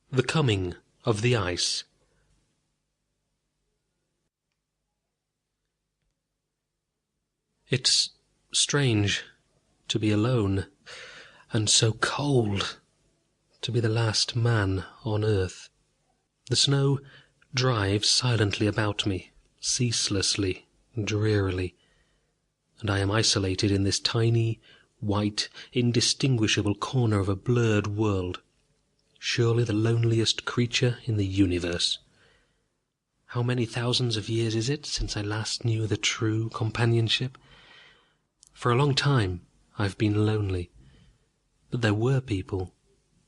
The Coming of the Ice. It's strange to be alone, and so cold, to be the last man on earth. The snow drives silently about me, ceaselessly, drearily, and I am isolated in this tiny, white, indistinguishable corner of a blurred world, surely the loneliest creature in the universe. How many thousands of years is it since I last knew the true companionship? For a long time I've been lonely, but there were people,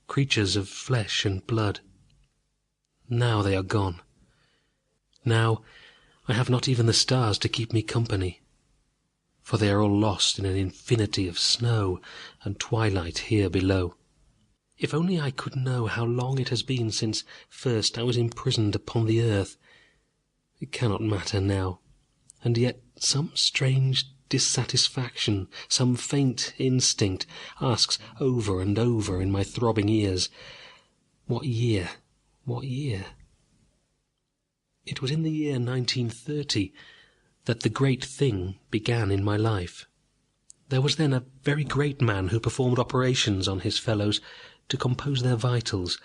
creatures of flesh and blood. Now they are gone. Now I have not even the stars to keep me company, for they are all lost in an infinity of snow and twilight here below. If only I could know how long it has been since first I was imprisoned upon the earth. It cannot matter now, and yet some strange dissatisfaction, some faint instinct asks over and over in my throbbing ears, "What year? What year?" It was in the year 1930 that the great thing began in my life. There was then a very great man who performed operations on his fellows to compose their vitals.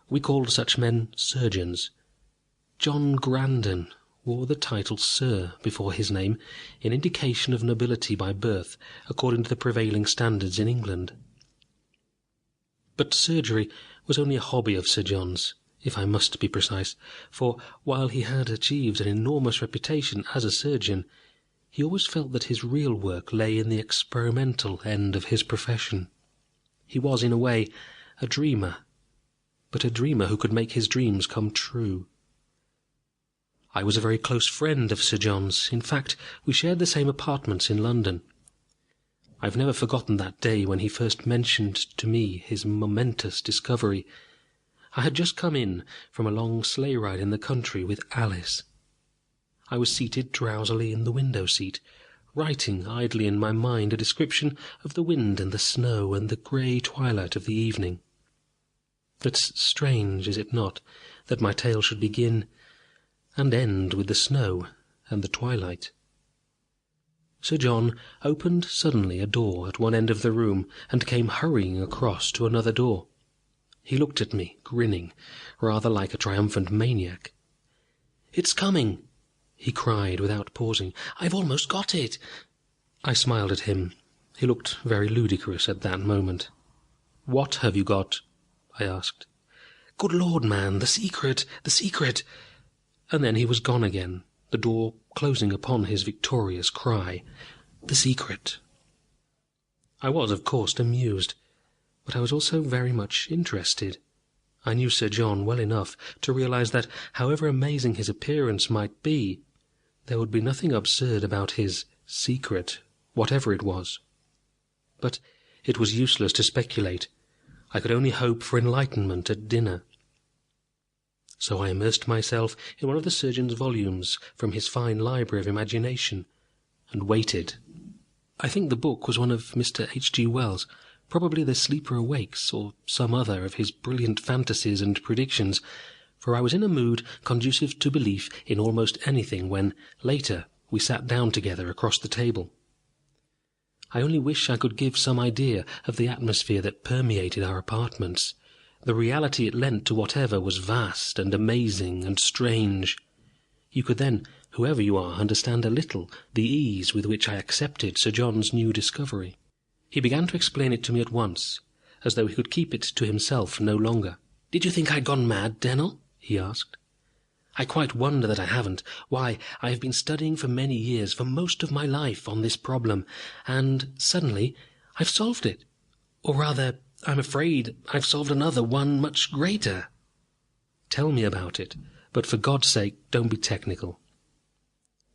We called such men surgeons. John Grandon wore the title Sir before his name, in indication of nobility by birth, according to the prevailing standards in England. But surgery was only a hobby of Sir John's, if I must be precise, for while he had achieved an enormous reputation as a surgeon, he always felt that his real work lay in the experimental end of his profession. He was, in a way, a dreamer, but a dreamer who could make his dreams come true. I was a very close friend of Sir John's. In fact, we shared the same apartments in London. I've never forgotten that day when he first mentioned to me his momentous discovery. I had just come in from a long sleigh ride in the country with Alice. I was seated drowsily in the window seat, writing idly in my mind a description of the wind and the snow and the grey twilight of the evening. It's strange, is it not, that my tale should begin and end with the snow and the twilight. Sir John opened suddenly a door at one end of the room and came hurrying across to another door. He looked at me, grinning, rather like a triumphant maniac. "It's coming!" he cried without pausing. "I've almost got it!" I smiled at him. He looked very ludicrous at that moment. "What have you got?" I asked. "Good Lord, man, the secret, the secret!" And then he was gone again, the door closing upon his victorious cry, "The secret!" I was, of course, amused, but I was also very much interested. I knew Sir John well enough to realize that, however amazing his appearance might be, there would be nothing absurd about his secret, whatever it was. But it was useless to speculate. I could only hope for enlightenment at dinner. So I immersed myself in one of the surgeon's volumes from his fine library of imagination, and waited. I think the book was one of Mr. H.G. Wells, probably The Sleeper Awakes, or some other of his brilliant fantasies and predictions, for I was in a mood conducive to belief in almost anything when, later, we sat down together across the table. I only wish I could give some idea of the atmosphere that permeated our apartments. The reality it lent to whatever was vast and amazing and strange. You could then, whoever you are, understand a little the ease with which I accepted Sir John's new discovery. He began to explain it to me at once, as though he could keep it to himself no longer. "Did you think I'd gone mad, Dennell?" he asked. "I quite wonder that I haven't. Why, I have been studying for many years, for most of my life, on this problem, and suddenly I've solved it. Or rather, I'm afraid I've solved another one much greater." "Tell me about it, but for God's sake, don't be technical."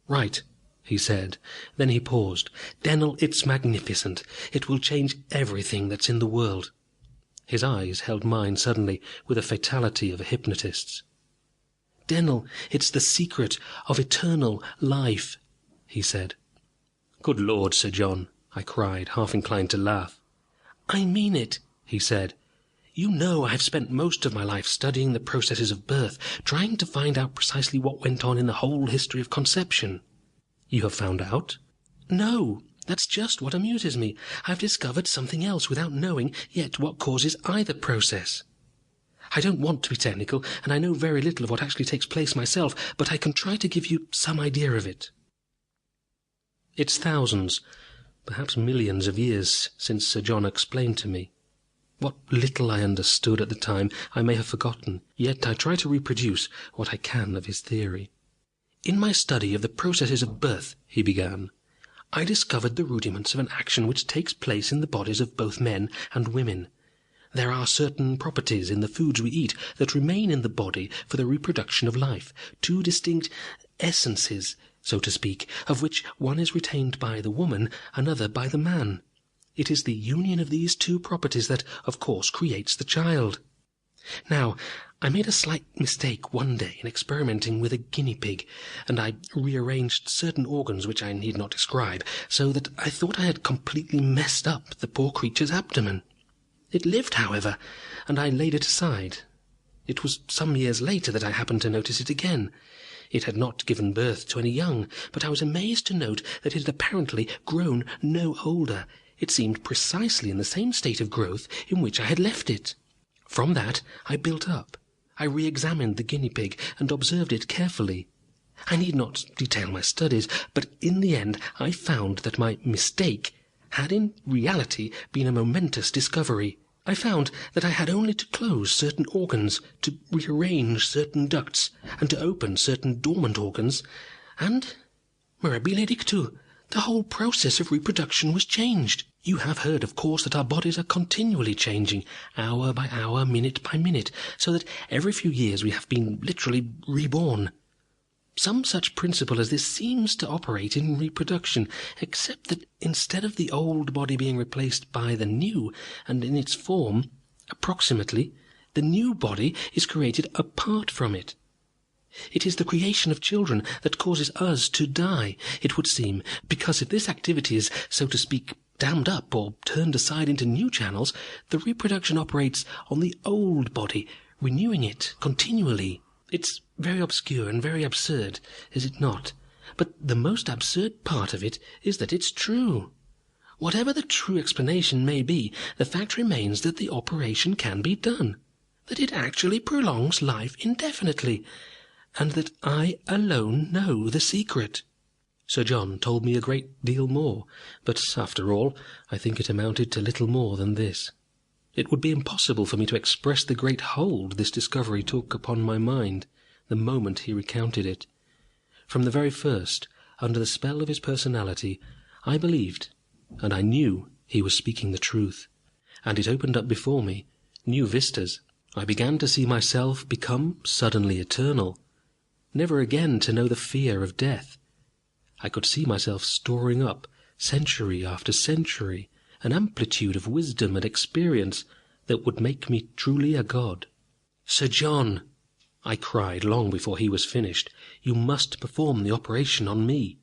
"Right," he said. Then he paused. "Dennell, it's magnificent. It will change everything that's in the world." His eyes held mine suddenly with the fatality of a hypnotist's. "Dennell, it's the secret of eternal life," he said. "Good Lord, Sir John," I cried, half inclined to laugh. "I mean it," he said. You know I've spent most of my life studying the processes of birth, trying to find out precisely what went on in the whole history of conception." "You have found out?" "No, that's just what amuses me. I've discovered something else without knowing yet what causes either process. I don't want to be technical, and I know very little of what actually takes place myself, but I can try to give you some idea of it. It's thousands, perhaps millions of years since Sir John explained to me. What little I understood at the time I may have forgotten, yet I try to reproduce what I can of his theory. "In my study of the processes of birth," he began, "I discovered the rudiments of an action which takes place in the bodies of both men and women. There are certain properties in the foods we eat that remain in the body for the reproduction of life, two distinct essences, so to speak, of which one is retained by the woman, another by the man. It is the union of these two properties that, of course, creates the child. Now, I made a slight mistake one day in experimenting with a guinea pig, and I rearranged certain organs which I need not describe, so that I thought I had completely messed up the poor creature's abdomen. It lived, however, and I laid it aside. It was some years later that I happened to notice it again. It had not given birth to any young, but I was amazed to note that it had apparently grown no older. It seemed precisely in the same state of growth in which I had left it. From that I built up. I re-examined the guinea pig and observed it carefully. I need not detail my studies, but in the end I found that my mistake had in reality been a momentous discovery. I found that I had only to close certain organs, to rearrange certain ducts, and to open certain dormant organs, and, mirabile dictu, the whole process of reproduction was changed. You have heard, of course, that our bodies are continually changing, hour by hour, minute by minute, so that every few years we have been literally reborn. Some such principle as this seems to operate in reproduction, except that instead of the old body being replaced by the new, and in its form, approximately, the new body is created apart from it. It is the creation of children that causes us to die, it would seem, because if this activity is, so to speak, dammed up or turned aside into new channels, the reproduction operates on the old body, renewing it continually. It's very obscure and very absurd, is it not? But the most absurd part of it is that it's true. Whatever the true explanation may be, the fact remains that the operation can be done, that it actually prolongs life indefinitely, and that I alone know the secret. Sir John told me a great deal more, but after all, I think it amounted to little more than this. It would be impossible for me to express the great hold this discovery took upon my mind the moment he recounted it. From the very first, under the spell of his personality, I believed, and I knew he was speaking the truth, and it opened up before me new vistas. I began to see myself become suddenly eternal, never again to know the fear of death. I could see myself storing up, century after century, an amplitude of wisdom and experience that would make me truly a god. "Sir John," I cried long before he was finished, "you must perform the operation on me."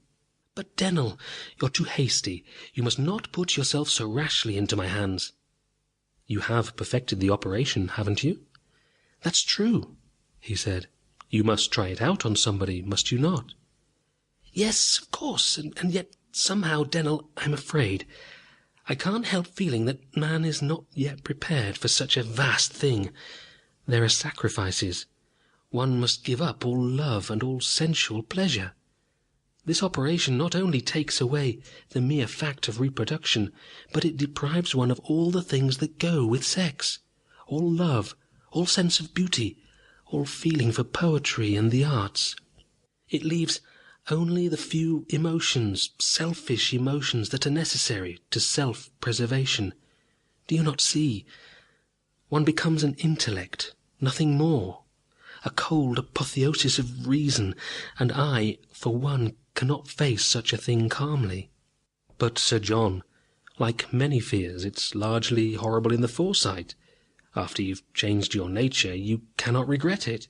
"But, Dennell, you're too hasty. You must not put yourself so rashly into my hands." "You have perfected the operation, haven't you?" "That's true," he said. "You must try it out on somebody, must you not?" "Yes, of course, and yet somehow, Dennell, I'm afraid. I can't help feeling that man is not yet prepared for such a vast thing. There are sacrifices. One must give up all love and all sensual pleasure. This operation not only takes away the mere fact of reproduction, but it deprives one of all the things that go with sex, all love, all sense of beauty, all feeling for poetry and the arts. It leaves only the few emotions, selfish emotions that are necessary to self-preservation. Do you not see? One becomes an intellect, nothing more, a cold apotheosis of reason, and I, for one, cannot face such a thing calmly. But, Sir John, like many fears, it's largely horrible in the foresight. After you've changed your nature, you cannot regret it.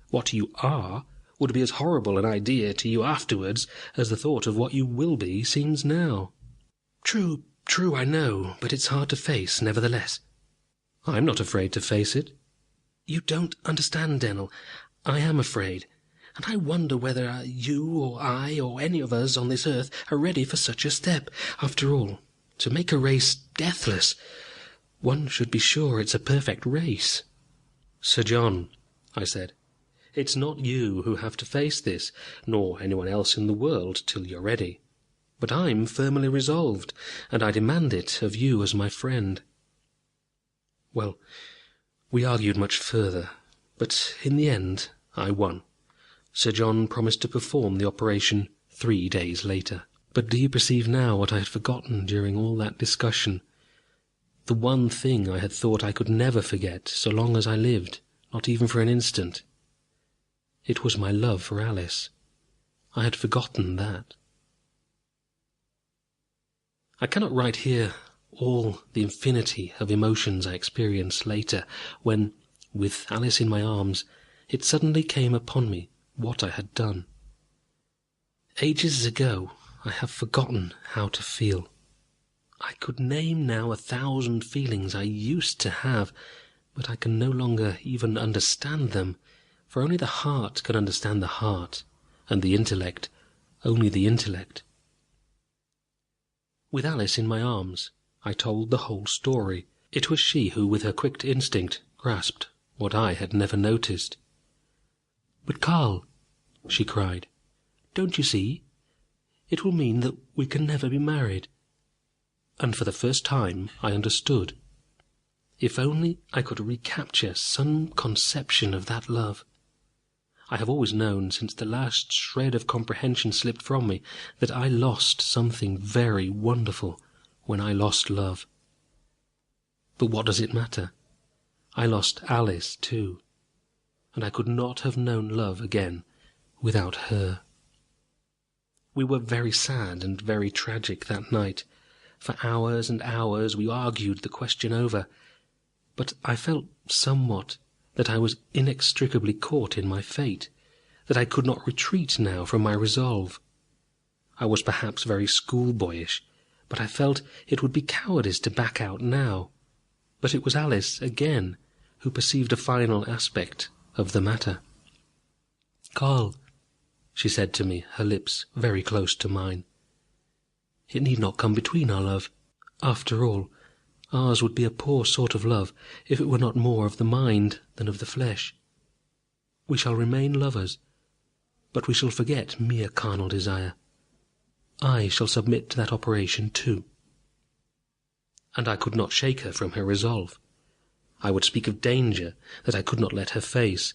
What you are would be as horrible an idea to you afterwards as the thought of what you will be seems now. True, I know, but it's hard to face, nevertheless. I'm not afraid to face it." "You don't understand, Dennell. I am afraid. And I wonder whether you or I or any of us on this earth are ready for such a step. After all, to make a race deathless, one should be sure it's a perfect race." "Sir John," I said, "it's not you who have to face this, nor anyone else in the world till you're ready. But I'm firmly resolved, and I demand it of you as my friend." Well, we argued much further, but in the end I won. Sir John promised to perform the operation 3 days later. But do you perceive now what I had forgotten during all that discussion? The one thing I had thought I could never forget so long as I lived, not even for an instant. It was my love for Alice. I had forgotten that. I cannot write here all the infinity of emotions I experienced later, when, with Alice in my arms, it suddenly came upon me what I had done. Ages ago I have forgotten how to feel. I could name now 1,000 feelings I used to have, but I can no longer even understand them, for only the heart can understand the heart, and the intellect only the intellect. With Alice in my arms, I told the whole story. It was she who, with her quick instinct, grasped what I had never noticed. "But, Carl," she cried, "don't you see? It will mean that we can never be married." And for the first time I understood. If only I could recapture some conception of that love. I have always known, since the last shred of comprehension slipped from me, that I lost something very wonderful when I lost love. But what does it matter? I lost Alice too, and I could not have known love again without her. We were very sad and very tragic that night. For hours and hours we argued the question over, but I felt somewhat that I was inextricably caught in my fate, that I could not retreat now from my resolve. I was perhaps very schoolboyish, but I felt it would be cowardice to back out now. But it was Alice again who perceived a final aspect of the matter. "Carl," she said to me, her lips very close to mine, "it need not come between our love. After all, ours would be a poor sort of love if it were not more of the mind than of the flesh. We shall remain lovers, but we shall forget mere carnal desire. I shall submit to that operation too." And I could not shake her from her resolve. I would speak of danger that I could not let her face,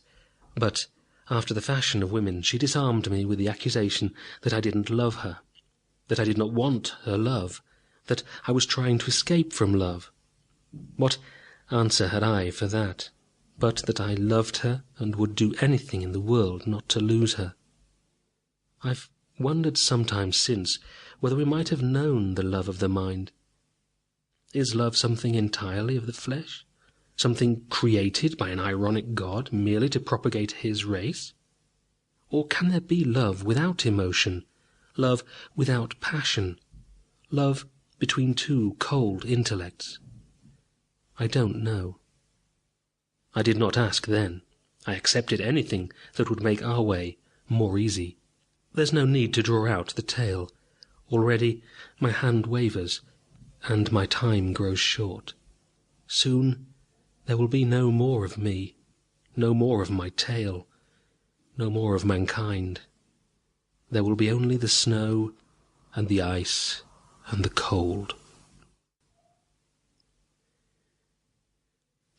but after the fashion of women she disarmed me with the accusation that I didn't love her, that I did not want her love, that I was trying to escape from love. What answer had I for that, but that I loved her and would do anything in the world not to lose her? I've wondered sometimes since whether we might have known the love of the mind. Is love something entirely of the flesh? Something created by an ironic God merely to propagate his race? Or can there be love without emotion, love without passion, love between two cold intellects? I don't know. I did not ask then. I accepted anything that would make our way more easy. There's no need to draw out the tale. Already my hand wavers, and my time grows short. Soon there will be no more of me, no more of my tale, no more of mankind. There will be only the snow and the ice and the cold.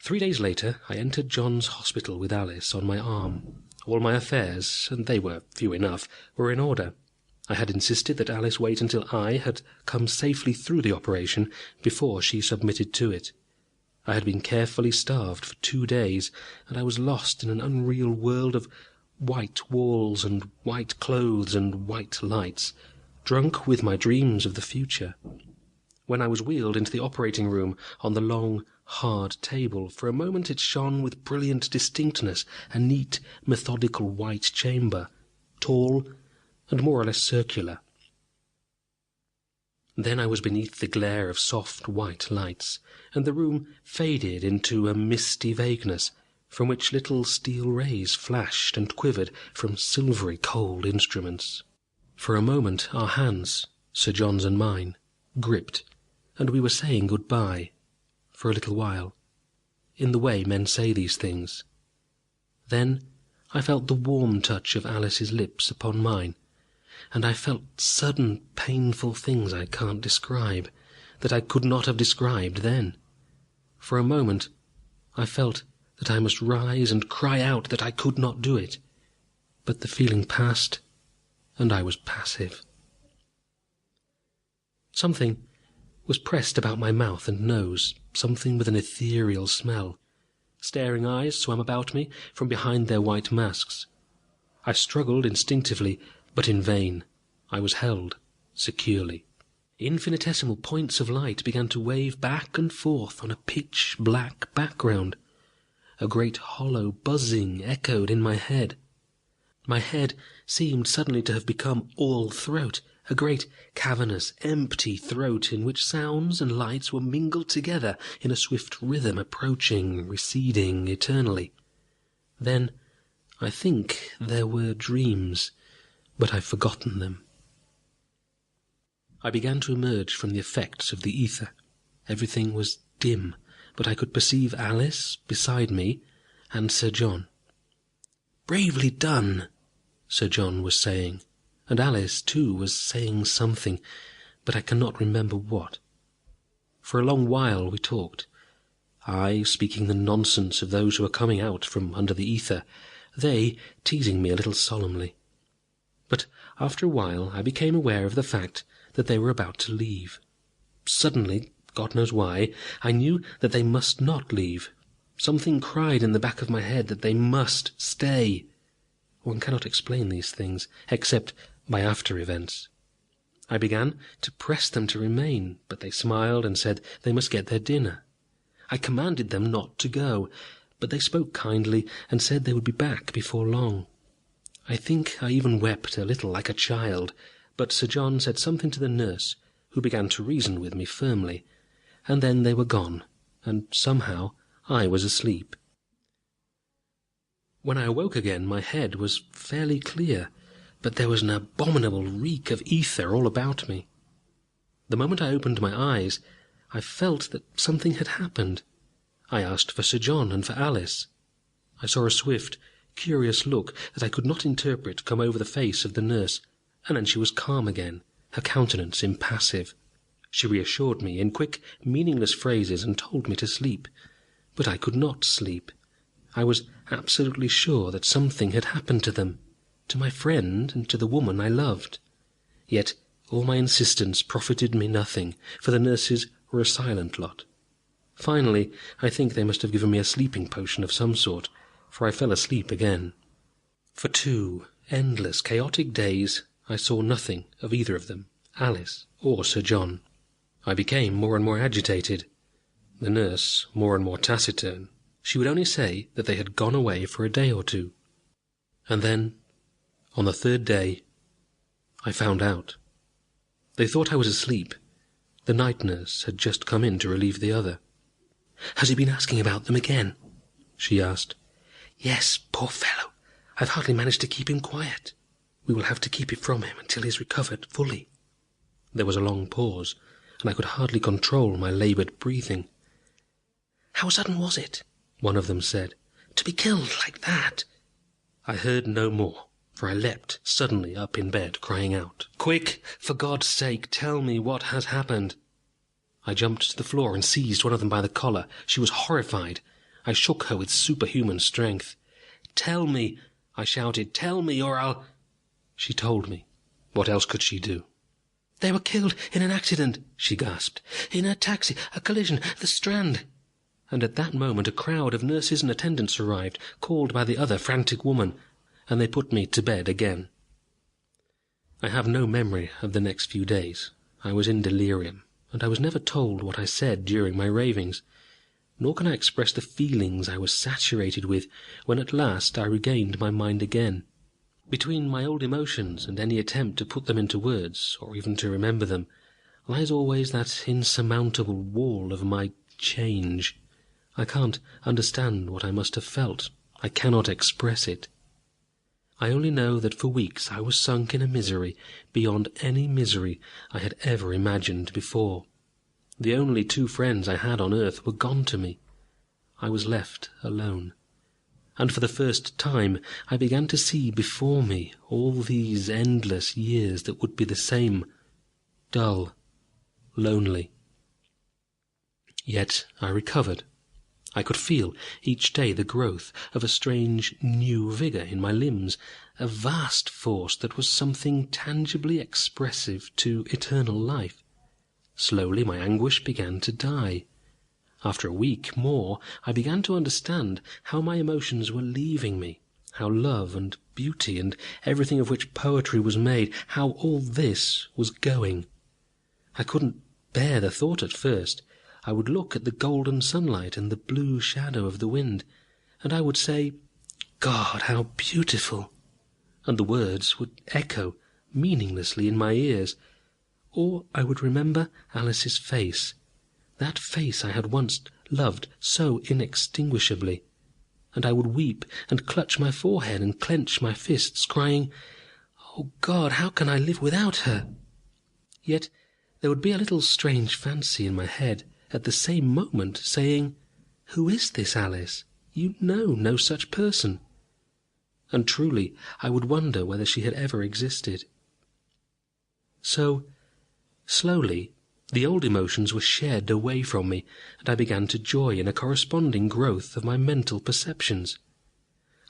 3 days later I entered John's hospital with Alice on my arm. All my affairs, and they were few enough, were in order. I had insisted that Alice wait until I had come safely through the operation before she submitted to it. I had been carefully starved for 2 days, and I was lost in an unreal world of white walls and white clothes and white lights, drunk with my dreams of the future. When I was wheeled into the operating room on the long, hard table, for a moment it shone with brilliant distinctness, a neat, methodical white chamber, tall and more or less circular. Then I was beneath the glare of soft white lights, and the room faded into a misty vagueness, from which little steel rays flashed and quivered from silvery cold instruments. For a moment our hands, Sir John's and mine, gripped, and we were saying goodbye, for a little while, in the way men say these things. Then I felt the warm touch of Alice's lips upon mine, and I felt sudden painful things I can't describe, that I could not have described then. For a moment I felt that I must rise and cry out that I could not do it, but the feeling passed, and I was passive. Something was pressed about my mouth and nose, something with an ethereal smell. Staring eyes swam about me from behind their white masks. I struggled instinctively, but in vain. I was held securely. Infinitesimal points of light began to wave back and forth on a pitch-black background. A great hollow buzzing echoed in my head. My head seemed suddenly to have become all throat, a great cavernous, empty throat in which sounds and lights were mingled together in a swift rhythm, approaching, receding eternally. Then I think there were dreams, but I've forgotten them. I began to emerge from the effects of the ether. Everything was dim, but I could perceive Alice beside me and Sir John. "Bravely done," Sir John was saying, and Alice, too, was saying something, but I cannot remember what. For a long while we talked, I speaking the nonsense of those who were coming out from under the ether, they teasing me a little solemnly. But after a while I became aware of the fact that they were about to leave. Suddenly, God knows why, I knew that they must not leave. Something cried in the back of my head that they must stay. One cannot explain these things, except by after events. I began to press them to remain, but they smiled and said they must get their dinner. I commanded them not to go, but they spoke kindly and said they would be back before long. I think I even wept a little like a child, but Sir John said something to the nurse, who began to reason with me firmly, and then they were gone, and somehow I was asleep. When I awoke again, my head was fairly clear, but there was an abominable reek of ether all about me. The moment I opened my eyes, I felt that something had happened. I asked for Sir John and for Alice. I saw a swift, curious look that I could not interpret come over the face of the nurse, and then she was calm again, her countenance impassive. She reassured me in quick, meaningless phrases and told me to sleep. But I could not sleep. I was absolutely sure that something had happened to them, to my friend and to the woman I loved. Yet all my insistence profited me nothing, for the nurses were a silent lot. Finally, I think they must have given me a sleeping potion of some sort, for I fell asleep again. For 2 endless, chaotic days I saw nothing of either of them, Alice or Sir John. I became more and more agitated, the nurse more and more taciturn. She would only say that they had gone away for a day or 2. And then, on the 3rd day, I found out. They thought I was asleep. The night nurse had just come in to relieve the other. "Has he been asking about them again?" she asked. "Yes, poor fellow. I've hardly managed to keep him quiet. We will have to keep it from him until he's recovered fully." There was a long pause, and I could hardly control my laboured breathing. "How sudden was it?" one of them said. "To be killed like that?" I heard no more, for I leapt suddenly up in bed, crying out, "Quick, for God's sake, tell me what has happened." I jumped to the floor and seized one of them by the collar. She was horrified. I shook her with superhuman strength. "Tell me," I shouted, "tell me, or I'll—" She told me. What else could she do? "They were killed in an accident," she gasped. "In a taxi, a collision, the Strand." And at that moment a crowd of nurses and attendants arrived, called by the other frantic woman, and they put me to bed again. I have no memory of the next few days. I was in delirium, and I was never told what I said during my ravings, nor can I express the feelings I was saturated with when at last I regained my mind again. Between my old emotions and any attempt to put them into words, or even to remember them, lies always that insurmountable wall of my change. I can't understand what I must have felt. I cannot express it. I only know that for weeks I was sunk in a misery beyond any misery I had ever imagined before. The only 2 friends I had on earth were gone to me. I was left alone. And for the first time I began to see before me all these endless years that would be the same, dull, lonely. Yet I recovered. I could feel each day the growth of a strange new vigour in my limbs, a vast force that was something tangibly expressive to eternal life. Slowly my anguish began to die. After a week more, I began to understand how my emotions were leaving me, how love and beauty and everything of which poetry was made, how all this was going. I couldn't bear the thought at first. I would look at the golden sunlight and the blue shadow of the wind, and I would say, "God, how beautiful!" And the words would echo meaninglessly in my ears. Or I would remember Alice's face, that face I had once loved so inextinguishably, and I would weep and clutch my forehead and clench my fists, crying, "Oh God, how can I live without her?" Yet there would be a little strange fancy in my head at the same moment saying, "Who is this Alice? You know no such person." And truly I would wonder whether she had ever existed. So, slowly, the old emotions were shed away from me, and I began to joy in a corresponding growth of my mental perceptions.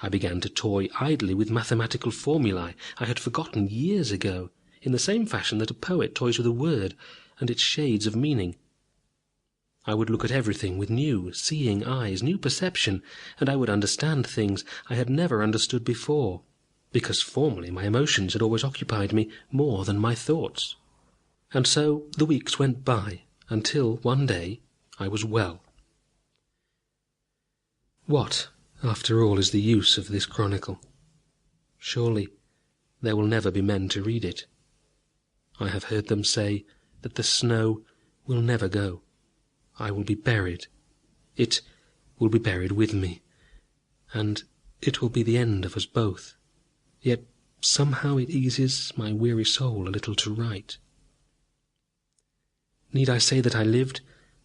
I began to toy idly with mathematical formulae I had forgotten years ago, in the same fashion that a poet toys with a word and its shades of meaning. I would look at everything with new, seeing eyes, new perception, and I would understand things I had never understood before, because formerly my emotions had always occupied me more than my thoughts. And so the weeks went by, until one day I was well. What, after all, is the use of this chronicle? Surely there will never be men to read it. I have heard them say that the snow will never go. I will be buried. It will be buried with me, and it will be the end of us both. Yet somehow it eases my weary soul a little to write. Need I say that I lived,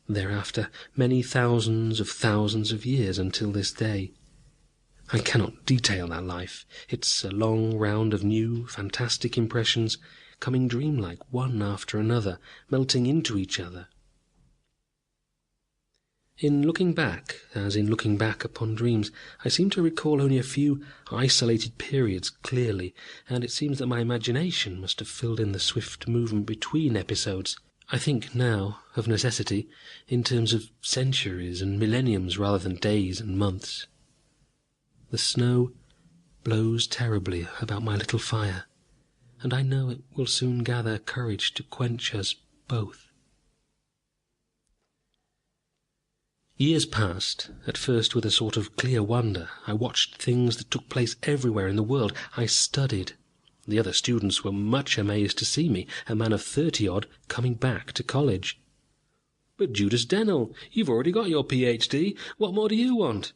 thereafter, many thousands of years until this day? I cannot detail that life. It's a long round of new, fantastic impressions, coming dreamlike one after another, melting into each other. In looking back, as in looking back upon dreams, I seem to recall only a few isolated periods clearly, and it seems that my imagination must have filled in the swift movement between episodes. I think now, of necessity, in terms of centuries and millenniums rather than days and months. The snow blows terribly about my little fire, and I know it will soon gather courage to quench us both. Years passed, at first with a sort of clear wonder. I watched things that took place everywhere in the world. I studied. The other students were much amazed to see me, a man of 30-odd, coming back to college. "But Judas Dennell, you've already got your Ph.D. What more do you want?"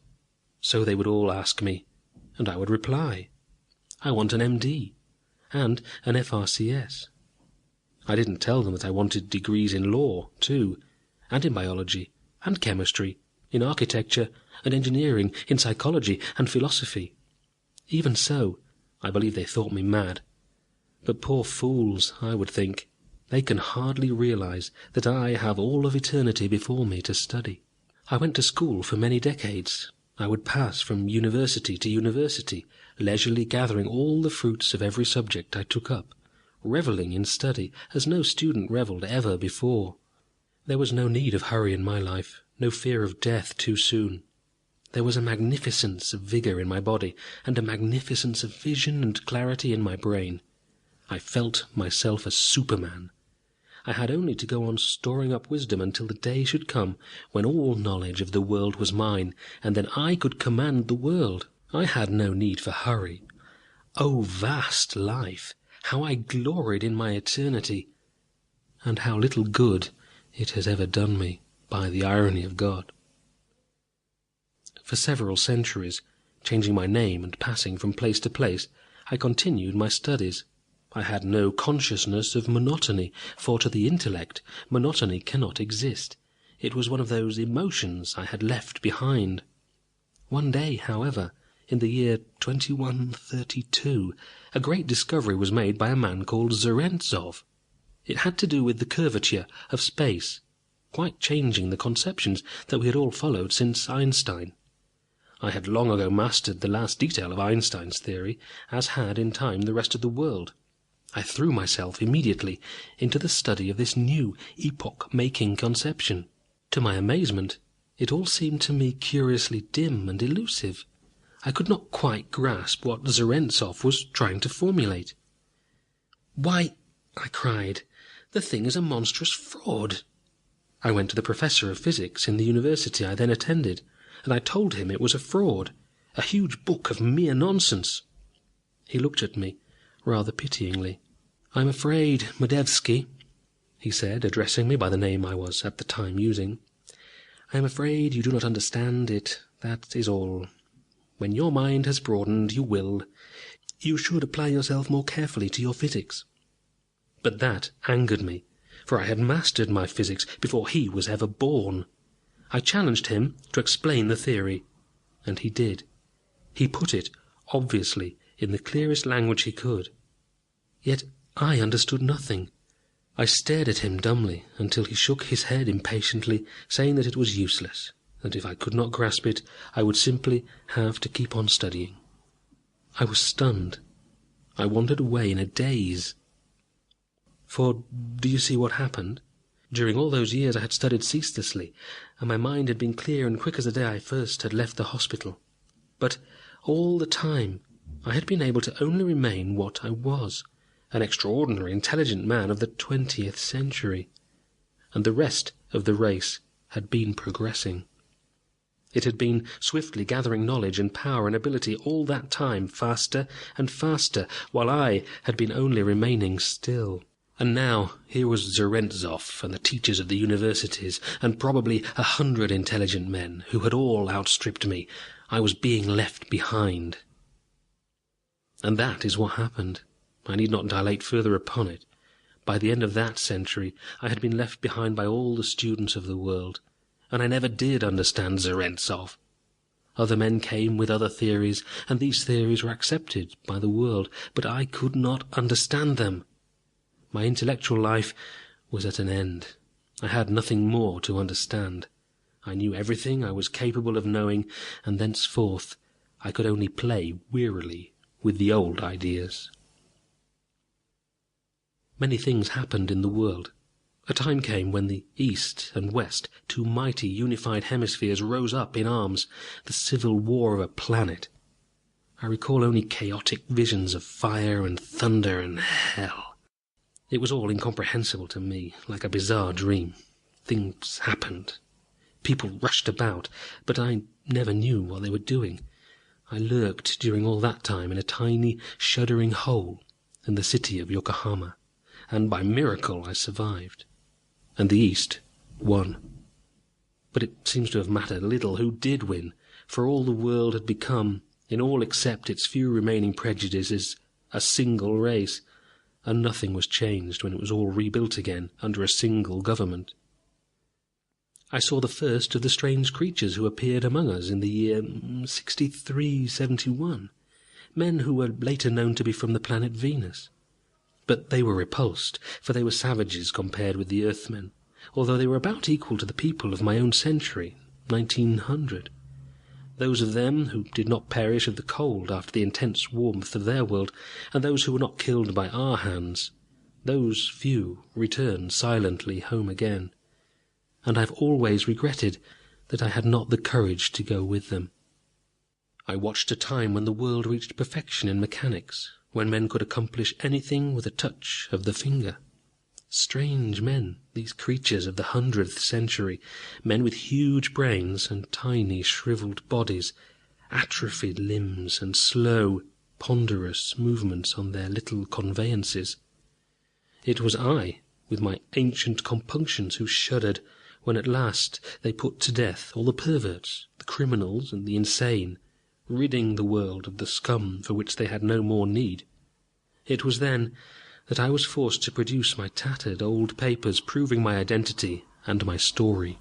So they would all ask me, and I would reply, "I want an M.D. and an F.R.C.S. I didn't tell them that I wanted degrees in law, too, and in biology, and chemistry, in architecture and engineering, in psychology and philosophy. Even so, I believe they thought me mad. But poor fools, I would think. They can hardly realize that I have all of eternity before me to study. I went to school for many decades. I would pass from university to university, leisurely gathering all the fruits of every subject I took up, revelling in study as no student revelled ever before. There was no need of hurry in my life, no fear of death too soon. There was a magnificence of vigour in my body, and a magnificence of vision and clarity in my brain. I felt myself a superman. I had only to go on storing up wisdom until the day should come when all knowledge of the world was mine, and then I could command the world. I had no need for hurry. O vast life! How I gloried in my eternity! and how little good it has ever done me, by the irony of God. For several centuries, changing my name and passing from place to place, I continued my studies. I had no consciousness of monotony, for to the intellect monotony cannot exist. It was one of those emotions I had left behind. One day, however, in the year 2132, a great discovery was made by a man called Zarentzov. It had to do with the curvature of space, quite changing the conceptions that we had all followed since Einstein. I had long ago mastered the last detail of Einstein's theory, as had in time the rest of the world. I threw myself immediately into the study of this new epoch-making conception. To my amazement, it all seemed to me curiously dim and elusive. I could not quite grasp what Zarentzov was trying to formulate. "Why," I cried, "the thing is a monstrous fraud." I went to the professor of physics in the university I then attended, and I told him it was a fraud, a huge book of mere nonsense. He looked at me rather pityingly. "I'm afraid, Modevsky," he said, addressing me by the name I was at the time using, "I am afraid you do not understand it, that is all. When your mind has broadened, you will. You should apply yourself more carefully to your physics." But that angered me, for I had mastered my physics before he was ever born. I challenged him to explain the theory, and he did. He put it, obviously, in the clearest language he could. Yet I understood nothing. I stared at him dumbly until he shook his head impatiently, saying that it was useless, that if I could not grasp it, I would simply have to keep on studying. I was stunned. I wandered away in a daze. For do you see what happened? During all those years I had studied ceaselessly, and my mind had been clear and quick as the day I first had left the hospital. But all the time I had been able to only remain what I was, an extraordinary intelligent man of the 20th century, and the rest of the race had been progressing. It had been swiftly gathering knowledge and power and ability all that time, faster and faster, while I had been only remaining still. And now here was Zarentzov and the teachers of the universities, and probably 100 intelligent men who had all outstripped me. I was being left behind. And that is what happened. I need not dilate further upon it. By the end of that century I had been left behind by all the students of the world, and I never did understand Zarentzov. Other men came with other theories, and these theories were accepted by the world, but I could not understand them. My intellectual life was at an end. I had nothing more to understand. I knew everything I was capable of knowing, and thenceforth I could only play wearily with the old ideas. Many things happened in the world. A time came when the East and West, two mighty unified hemispheres, rose up in arms, the civil war of a planet. I recall only chaotic visions of fire and thunder and hell. It was all incomprehensible to me, like a bizarre dream. Things happened. People rushed about, but I never knew what they were doing. I lurked during all that time in a tiny, shuddering hole in the city of Yokohama, and by miracle I survived. And the East won. But it seems to have mattered little who did win, for all the world had become, in all except its few remaining prejudices, a single race, and nothing was changed when it was all rebuilt again under a single government. I saw the first of the strange creatures who appeared among us in the year 6371, men who were later known to be from the planet Venus. But they were repulsed, for they were savages compared with the Earthmen, although they were about equal to the people of my own century, 1900. Those of them who did not perish of the cold after the intense warmth of their world, and those who were not killed by our hands, those few returned silently home again. And I have always regretted that I had not the courage to go with them. I watched a time when the world reached perfection in mechanics, when men could accomplish anything with a touch of the finger. Strange men, these creatures of the 100th century, men with huge brains and tiny shriveled bodies, atrophied limbs and slow, ponderous movements on their little conveyances. It was I with my ancient compunctions who shuddered when at last they put to death all the perverts, the criminals, and the insane, ridding the world of the scum for which they had no more need. It was then that I was forced to produce my tattered old papers proving my identity and my story.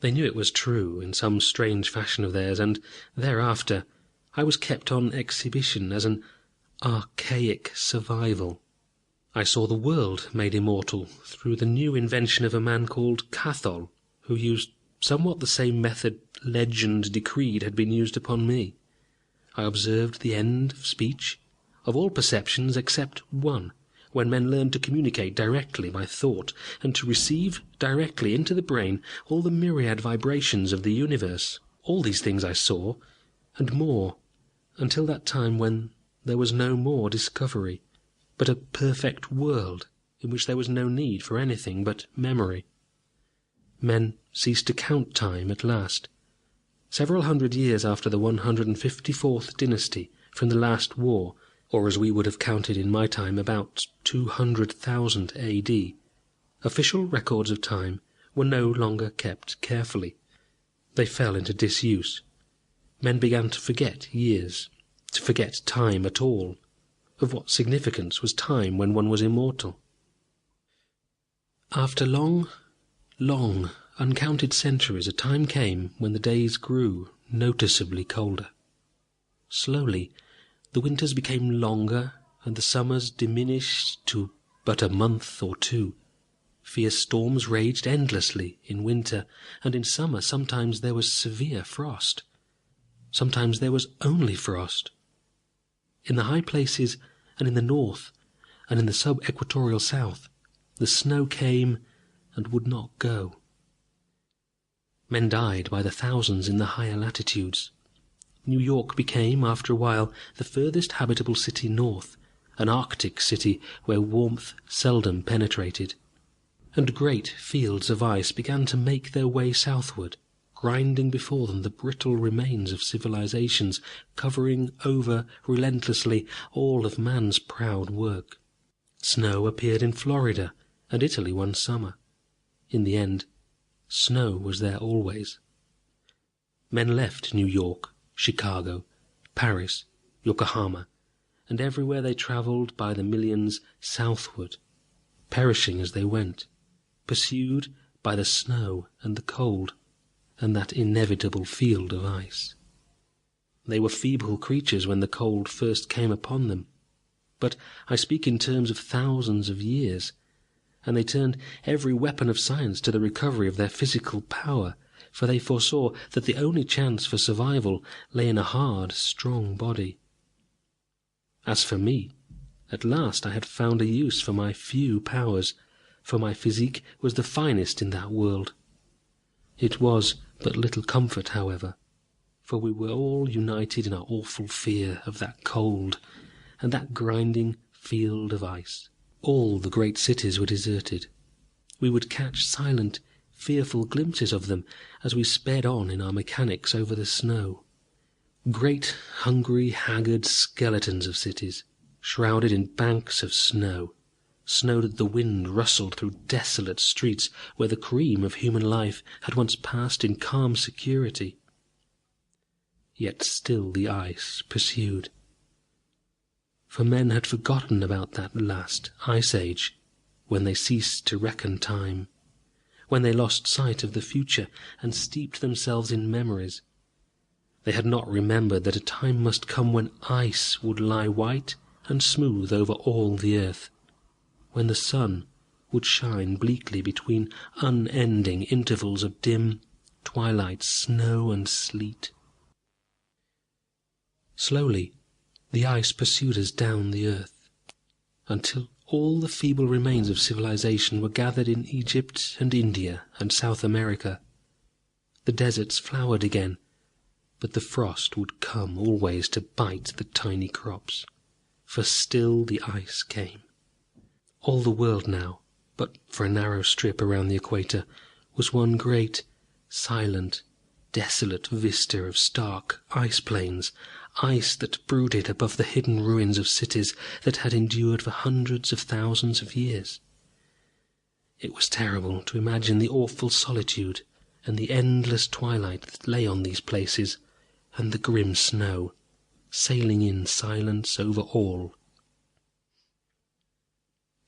They knew it was true in some strange fashion of theirs, and thereafter I was kept on exhibition as an archaic survival. I saw the world made immortal through the new invention of a man called Cathol, who used somewhat the same method legend decreed had been used upon me. I observed the end of speech, of all perceptions except one, when men learned to communicate directly by thought, and to receive directly into the brain all the myriad vibrations of the universe. All these things I saw, and more, until that time when there was no more discovery, but a perfect world in which there was no need for anything but memory. Men ceased to count time at last. Several hundred years after the 154th dynasty from the last war, or as we would have counted in my time, about 200,000 AD, official records of time were no longer kept carefully. They fell into disuse. Men began to forget years, to forget time at all. Of what significance was time when one was immortal? After long, uncounted centuries, a time came when the days grew noticeably colder. Slowly, the winters became longer, and the summers diminished to but a month or two. Fierce storms raged endlessly in winter, and in summer sometimes there was severe frost. Sometimes there was only frost. In the high places, and in the north, and in the sub-equatorial south, the snow came and would not go. Men died by the thousands in the higher latitudes. New York became, after a while, the furthest habitable city north, an Arctic city where warmth seldom penetrated. And great fields of ice began to make their way southward, grinding before them the brittle remains of civilizations, covering over relentlessly all of man's proud work. Snow appeared in Florida and Italy one summer. In the end, snow was there always. Men left New York, Chicago, Paris, Yokohama, and everywhere they travelled by the millions southward, perishing as they went, pursued by the snow and the cold, and that inevitable field of ice. They were feeble creatures when the cold first came upon them, but I speak in terms of thousands of years, and they turned every weapon of science to the recovery of their physical power, for they foresaw that the only chance for survival lay in a hard, strong body. As for me, at last I had found a use for my few powers, for my physique was the finest in that world. It was but little comfort, however, for we were all united in our awful fear of that cold and that grinding field of ice. All the great cities were deserted. We would catch silent, fearful glimpses of them as we sped on in our mechanics over the snow. Great, hungry, haggard skeletons of cities, shrouded in banks of snow, snow that the wind rustled through desolate streets where the cream of human life had once passed in calm security. Yet still the ice pursued. For men had forgotten about that last ice age, when they ceased to reckon time, when they lost sight of the future and steeped themselves in memories. They had not remembered that a time must come when ice would lie white and smooth over all the earth, when the sun would shine bleakly between unending intervals of dim twilight, snow and sleet. Slowly, the ice pursued us down the earth, until all the feeble remains of civilization were gathered in Egypt and India and South America. The deserts flowered again, but the frost would come always to bite the tiny crops, for still the ice came. All the world now, but for a narrow strip around the equator, was one great, silent, desolate vista of stark ice plains, ice that brooded above the hidden ruins of cities that had endured for hundreds of thousands of years. It was terrible to imagine the awful solitude and the endless twilight that lay on these places, and the grim snow, sailing in silence over all.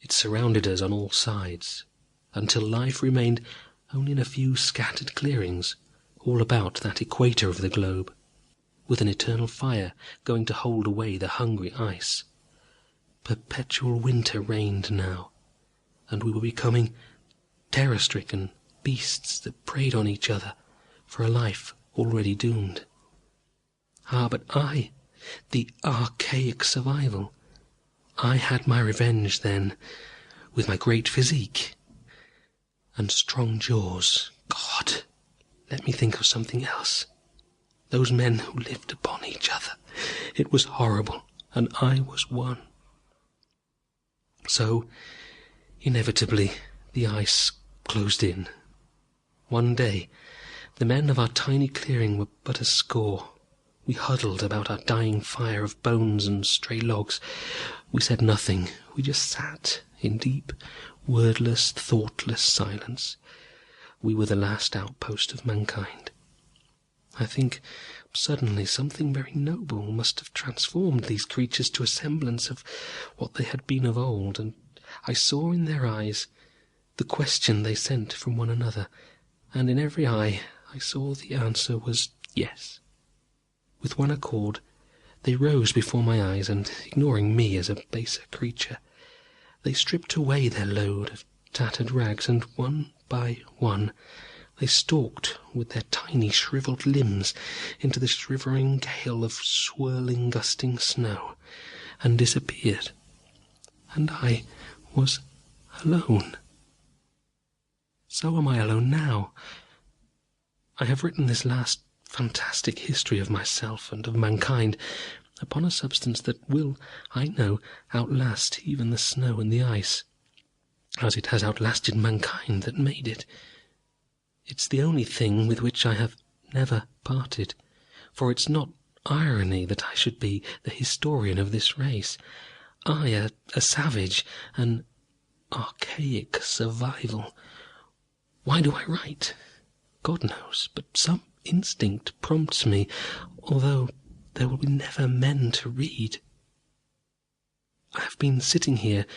It surrounded us on all sides, until life remained only in a few scattered clearings all about that equator of the globe, with an eternal fire going to hold away the hungry ice. Perpetual winter reigned now, and we were becoming terror-stricken beasts that preyed on each other for a life already doomed. Ah, but I, the archaic survival, I had my revenge then, with my great physique and strong jaws. God, let me think of something else. Those men who lived upon each other. It was horrible, and I was one. So, inevitably, the ice closed in. One day, the men of our tiny clearing were but a score. We huddled about our dying fire of bones and stray logs. We said nothing. We just sat in deep, wordless, thoughtless silence. We were the last outpost of mankind. I think suddenly something very noble must have transformed these creatures to a semblance of what they had been of old, and I saw in their eyes the question they sent from one another, and in every eye I saw the answer was yes. With one accord, they rose before my eyes, and, ignoring me as a baser creature, they stripped away their load of tattered rags, and one by one they stalked with their tiny shriveled limbs into the shivering gale of swirling, gusting snow, and disappeared. And I was alone. So am I alone now. I have written this last fantastic history of myself and of mankind upon a substance that will, I know, outlast even the snow and the ice, as it has outlasted mankind that made it. It's the only thing with which I have never parted, for it's not irony that I should be the historian of this race. I, a savage, an archaic survival. Why do I write? God knows, but some instinct prompts me, although there will be never men to read. I have been sitting here,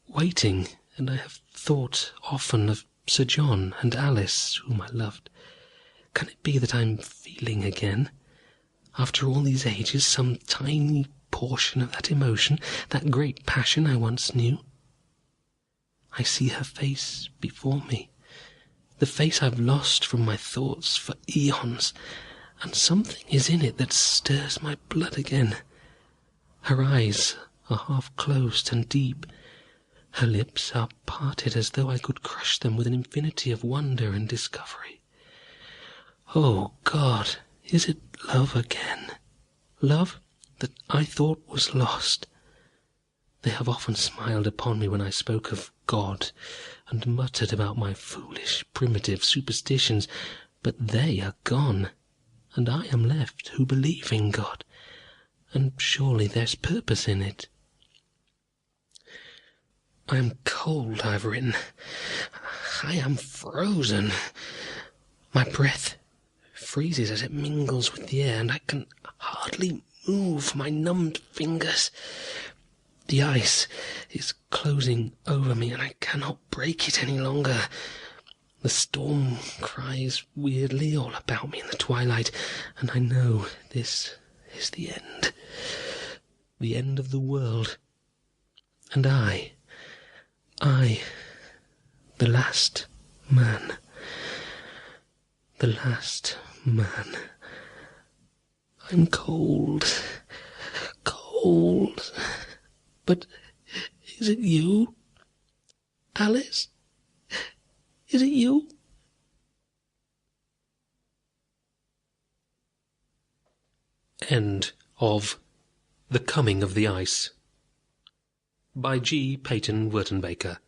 waiting, and I have thought often of Sir John and Alice, whom I loved. Can it be that I'm feeling again, after all these ages, some tiny portion of that emotion, that great passion I once knew? I see her face before me, the face I've lost from my thoughts for eons, and something is in it that stirs my blood again. Her eyes are half closed and deep. Her lips are parted as though I could crush them with an infinity of wonder and discovery. Oh, God, is it love again? Love that I thought was lost. They have often smiled upon me when I spoke of God, and muttered about my foolish, primitive superstitions, but they are gone, and I am left who believe in God, and surely there's purpose in it. I am cold, I've written. I am frozen. My breath freezes as it mingles with the air, and I can hardly move my numbed fingers. The ice is closing over me, and I cannot break it any longer. The storm cries weirdly all about me in the twilight, and I know this is the end of the world. And I, the last man, I'm cold, but is it you, Alice? Is it you? End of The Coming of the Ice by G. Peyton Wurtenbaker.